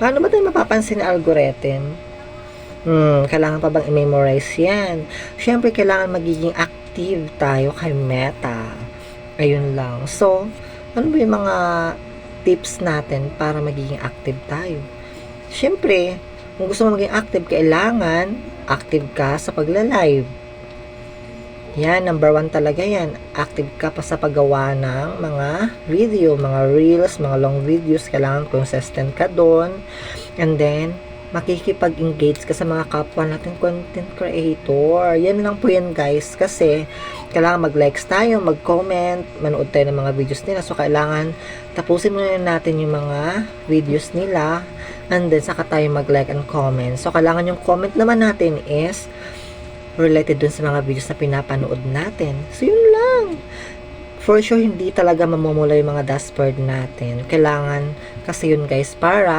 Paano ba tayo mapapansin ng algorithm? Kailangan pa bang i-memorize yan? Siyempre, kailangan magiging active tayo kay Meta. Ayun lang. So, ano ba yung mga tips natin para magiging active tayo? Siyempre, kung gusto mo maging active, kailangan active ka sa pagla-live. Yan, number 1 talaga yan. Active ka pa sa paggawa ng mga video, mga reels, mga long videos. Kailangan consistent ka doon. And then, makikipag-engage ka sa mga kapwa natin content creator. Yan lang po yan, guys. Kasi, kailangan mag-likes tayo, mag-comment, manood tayo ng mga videos nila. So, kailangan tapusin muna natin yung mga videos nila. And then, saka tayo mag-like and comment. So, kailangan yung comment naman natin is related dun sa mga videos na pinapanood natin. So, yun lang. For sure, hindi talaga mamumula yung mga dashboard natin. Kailangan, kasi yun guys, para